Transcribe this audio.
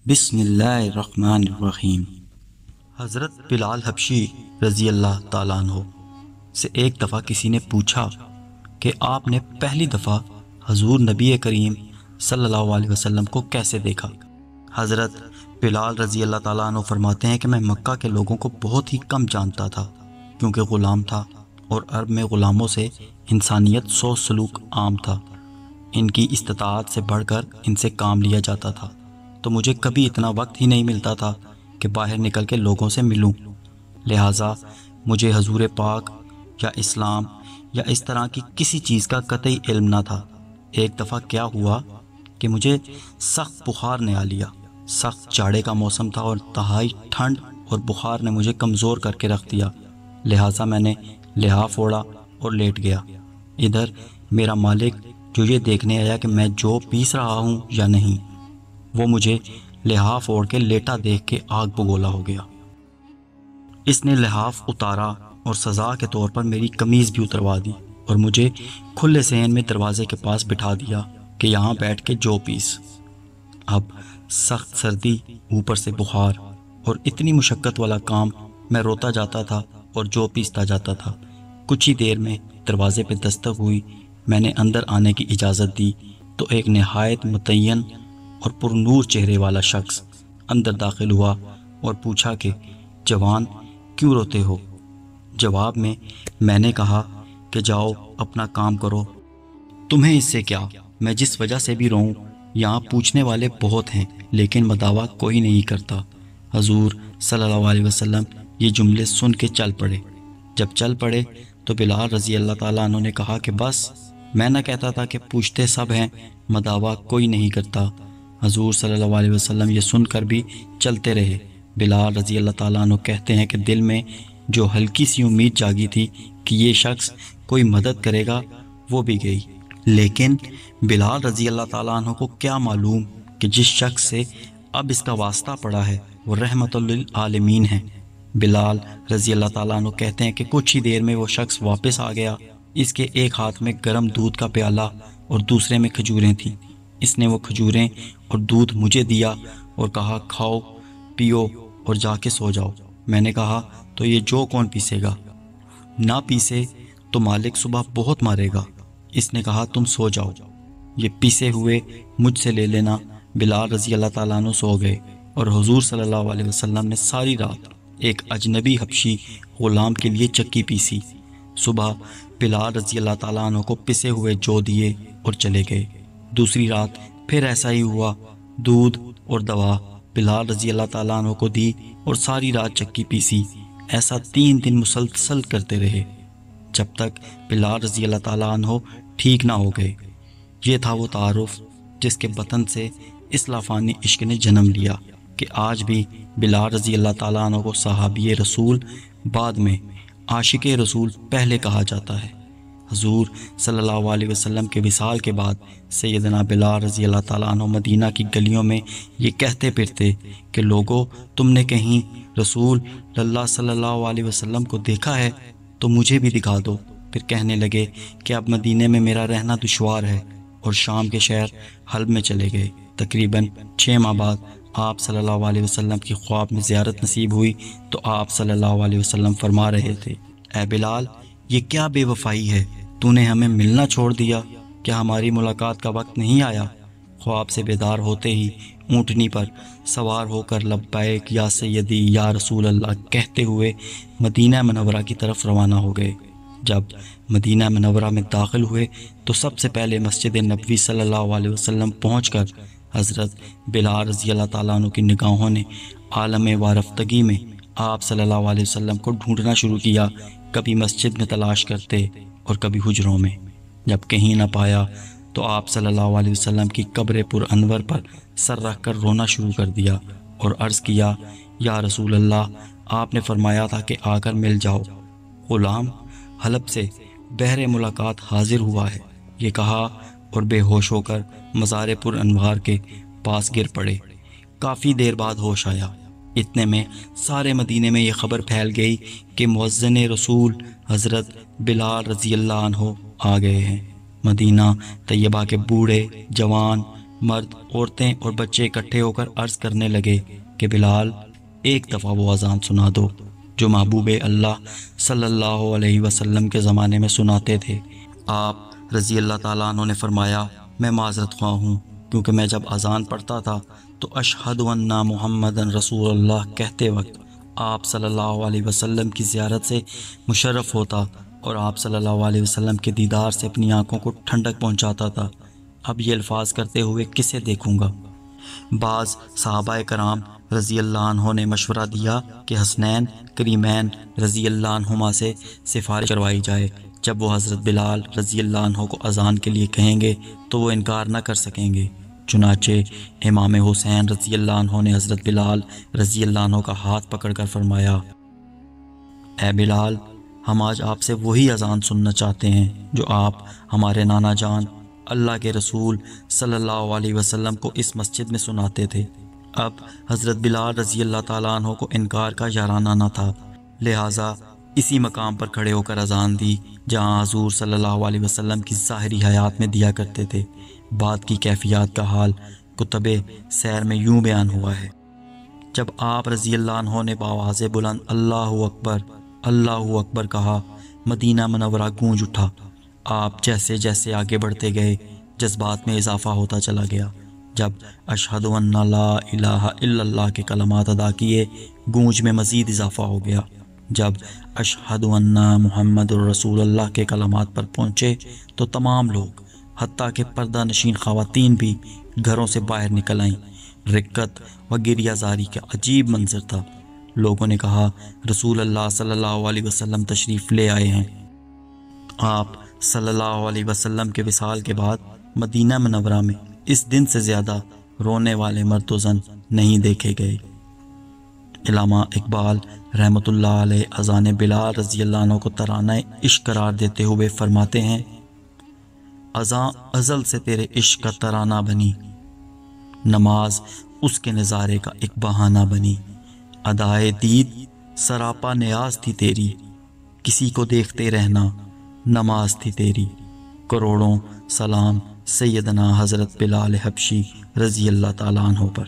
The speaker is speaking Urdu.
بسم اللہ الرحمن الرحیم۔ حضرت بلال حبشی رضی اللہ تعالیٰ عنہ سے ایک دفعہ کسی نے پوچھا کہ آپ نے پہلی دفعہ حضور نبی کریم صلی اللہ علیہ وسلم کو کیسے دیکھا؟ حضرت بلال رضی اللہ تعالیٰ عنہ فرماتے ہیں کہ میں مکہ کے لوگوں کو بہت ہی کم جانتا تھا، کیونکہ غلام تھا اور عرب میں غلاموں سے انسانیت سوچ سلوک عام تھا۔ ان کی استطاعت سے بڑھ کر ان سے کام لیا جاتا تھا، تو مجھے کبھی اتنا وقت ہی نہیں ملتا تھا کہ باہر نکل کے لوگوں سے ملوں، لہٰذا مجھے حضور پاک یا اسلام یا اس طرح کی کسی چیز کا قطعی علم نہ تھا۔ ایک دفعہ کیا ہوا کہ مجھے سخت بخار نے آ لیا۔ سخت جاڑے کا موسم تھا اور انتہائی ٹھنڈ اور بخار نے مجھے کمزور کر کے رکھ دیا، لہٰذا میں نے لحاف اوڑھا اور لیٹ گیا۔ ادھر میرا مالک جو یہ دیکھنے آیا کہ میں جو پیس رہا ہوں یا نہیں، وہ مجھے لحاف اوڑھ کے لیٹا دیکھ کے آگ بگولا ہو گیا۔ اس نے لحاف اتارا اور سزا کے طور پر میری قمیض بھی اتروا دی اور مجھے کھلے صحن میں دروازے کے پاس بٹھا دیا کہ یہاں بیٹھ کے جو پیس۔ اب سخت سردی، اوپر سے بخار اور اتنی مشقت والا کام، میں روتا جاتا تھا اور جو پیستا جاتا تھا۔ کچھ ہی دیر میں دروازے پہ دستک ہوئی۔ میں نے اندر آنے کی اجازت دی تو ایک نہایت متعین اور پرنور چہرے والا شخص اندر داخل ہوا اور پوچھا کہ جوان کیوں روتے ہو؟ جواب میں میں نے کہا کہ جاؤ اپنا کام کرو، تمہیں اس سے کیا؟ میں جس وجہ سے بھی رہوں، یہاں پوچھنے والے بہت ہیں لیکن مداوا کوئی نہیں کرتا۔ حضور صلی اللہ علیہ وسلم یہ جملے سن کے چل پڑے۔ جب چل پڑے تو بلال رضی اللہ تعالیٰ عنہ نے کہا کہ بس، میں نہ کہتا تھا کہ پوچھتے سب ہیں، مداوا کوئی نہیں کرتا۔ حضور صلی اللہ علیہ وسلم یہ سن کر بھی چلتے رہے۔ بلال رضی اللہ تعالیٰ عنہ کہتے ہیں کہ دل میں جو ہلکی سی امید جاگی تھی کہ یہ شخص کوئی مدد کرے گا، وہ بھی گئی، لیکن بلال رضی اللہ تعالیٰ عنہ کو کیا معلوم کہ جس شخص سے اب اس کا واسطہ پڑا ہے وہ رحمت للعالمین ہے۔ بلال رضی اللہ تعالیٰ عنہ کہتے ہیں کہ کچھ ہی دیر میں وہ شخص واپس آ گیا۔ اس کے ایک ہاتھ میں گرم دودھ کا پیالہ اور دوسرے میں کھجوریں تھیں۔ اس نے وہ کھجوریں اور دودھ مجھے دیا اور کہا کھاؤ پیو اور جا کے سو جاؤ۔ میں نے کہا تو یہ جو کون پیسے گا؟ نہ پیسے تو مالک صبح بہت مارے گا۔ اس نے کہا تم سو جاؤ، یہ پیسے ہوئے مجھ سے لے لینا۔ بلال رضی اللہ تعالیٰ عنہ سو گئے اور حضور صلی اللہ علیہ وسلم نے ساری رات ایک اجنبی حبشی غلام کے لیے چکی پیسی۔ صبح بلال رضی اللہ تعالیٰ عنہ کو پسے ہوئے جو دیے اور چلے گئے۔ دوسری رات پھر ایسا ہی ہوا، دودھ اور دوا بلال رضی اللہ تعالیٰ عنہ کو دی اور ساری رات چکی پیسی۔ ایسا 3 دن مسلسل کرتے رہے جب تک بلال رضی اللہ تعالیٰ عنہ ٹھیک نہ ہو گئے۔ یہ تھا وہ تعارف جس کے بطن سے اس لافانی عشق نے جنم لیا کہ آج بھی بلال رضی اللہ تعالیٰ عنہ کو صحابی رسول، بعد میں عاشق رسول پہلے کہا جاتا ہے۔ حضور صلی اللہ علیہ وسلم کے وصال کے بعد سیدنا بلال رضی اللہ تعالیٰ عنہ مدینہ کی گلیوں میں یہ کہتے پھرتے کہ لوگو، تم نے کہیں رسول اللہ صلی اللہ علیہ وسلم کو دیکھا ہے تو مجھے بھی دکھا دو۔ پھر کہنے لگے کہ اب مدینے میں میرا رہنا دشوار ہے اور شام کے شہر حلب میں چلے گئے۔ تقریباً 6 ماہ بعد آپ صلی اللہ علیہ وسلم کی خواب میں زیارت نصیب ہوئی تو آپ صلی اللہ علیہ وسلم فرما رہے تھے، اے بلال، یہ کیا بے وفائی ہے؟ تو نے ہمیں ملنا چھوڑ دیا، کیا ہماری ملاقات کا وقت نہیں آیا؟ خواب سے بیدار ہوتے ہی اونٹنی پر سوار ہو کر لبیک یا سیدی یا رسول اللہ کہتے ہوئے مدینہ منورہ کی طرف روانہ ہو گئے۔ جب مدینہ منورہ میں داخل ہوئے تو سب سے پہلے مسجد نبوی صلی اللہ علیہ وسلم پہنچ کر حضرت بلال رضی اللہ تعالیٰ عنہ کی نگاہوں نے عالم وارفتگی میں آپ صلی اللہ علیہ وسلم کو ڈھونڈنا شروع کیا۔ کبھی مسجد میں تلاش کرتے اور کبھی حجروں میں۔ جب کہیں نہ پایا تو آپ صلی اللہ علیہ وسلم کی قبر پر انور پر سر رکھ کر رونا شروع کر دیا اور عرض کیا، یا رسول اللہ، آپ نے فرمایا تھا کہ آ کر مل جاؤ، غلام حلب سے بہر ملاقات حاضر ہوا ہے۔ یہ کہا اور بے ہوش ہو کر مزار پر انوار کے پاس گر پڑے۔ کافی دیر بعد ہوش آیا۔ اتنے میں سارے مدینے میں یہ خبر پھیل گئی کہ مؤذن رسول حضرت بلال رضی اللہ عنہ آ گئے ہیں۔ مدینہ طیبہ کے بوڑھے، جوان، مرد، عورتیں اور بچے اکٹھے ہو کر عرض کرنے لگے کہ بلال، ایک دفعہ وہ اذان سنا دو جو محبوب اللہ صلی اللہ علیہ وسلم کے زمانے میں سناتے تھے۔ آپ رضی اللہ تعالیٰ عنہ نے فرمایا، میں معذرت خواہ ہوں، کیونکہ میں جب اذان پڑھتا تھا تو اشہد ان محمدن رسول اللہ کہتے وقت آپ صلی اللہ علیہ وسلم کی زیارت سے مشرف ہوتا اور آپ صلی اللہ علیہ وسلم کے دیدار سے اپنی آنکھوں کو ٹھنڈک پہنچاتا تھا۔ اب یہ الفاظ کرتے ہوئے کسے دیکھوں گا؟ بعض صحابہ کرام رضی اللہ عنہ نے مشورہ دیا کہ حسنین کریمین رضی اللہ عنہما سے سفارش کروائی جائے، جب وہ حضرت بلال رضی اللہ عنہ کو اذان کے لیے کہیں گے تو وہ انکار نہ کر سکیں گے۔ چنانچہ امام حسین رضی اللہ عنہ نے حضرت بلال رضی اللہ عنہ کا ہاتھ پکڑ کر فرمایا، اے بلال، ہم آج آپ سے وہی اذان سننا چاہتے ہیں جو آپ ہمارے نانا جان اللہ کے رسول صلی اللہ علیہ وسلم کو اس مسجد میں سناتے تھے۔ اب حضرت بلال رضی اللہ تعالیٰ عنہ کو انکار کا یارانہ نہ تھا، لہٰذا اسی مقام پر کھڑے ہو کر اذان دی جہاں حضور صلی اللہ علیہ وسلم کی ظاہری حیات میں دیا کرتے تھے۔ بعد کی کیفیات کا حال کتب سیر میں یوں بیان ہوا ہے، جب آپ رضی اللہ عنہ نے بآواز بلند اللہ اکبر کہا، مدینہ منورہ گونج اٹھا۔ آپ جیسے جیسے آگے بڑھتے گئے جذبات میں اضافہ ہوتا چلا گیا۔ جب اشہد ان لا الہ الا اللہ کے کلمات ادا کیے، گونج میں مزید اضافہ ہو گیا۔ جب اشہد ان محمد الرسول اللہ کے کلمات پر پہنچے تو تمام لوگ، حتیٰ کہ پردہ نشین خواتین بھی گھروں سے باہر نکل آئیں۔ رکت و گریہ زاری کا عجیب منظر تھا۔ لوگوں نے کہا، رسول اللہ صلی اللہ علیہ وسلم تشریف لے آئے ہیں۔ آپ صلی اللہ علیہ وسلم کے وصال کے بعد مدینہ منورہ میں اس دن سے زیادہ رونے والے مرد و زن نہیں دیکھے گئے۔ علامہ اقبال رحمۃ اللہ علیہ اذان بلال رضی اللہ عنہ کو ترانہ عشق قرار دیتے ہوئے فرماتے ہیں، اذاں ازل سے تیرے عشق کا ترانہ بنی، نماز اس کے نظارے کا ایک بہانہ بنی، ادائے دید سراپا نیاز تھی تیری، کسی کو دیکھتے رہنا نماز تھی تیری۔ کروڑوں سلام سیدنا حضرت بلال حبشی رضی اللہ تعالیٰ عنہ پر۔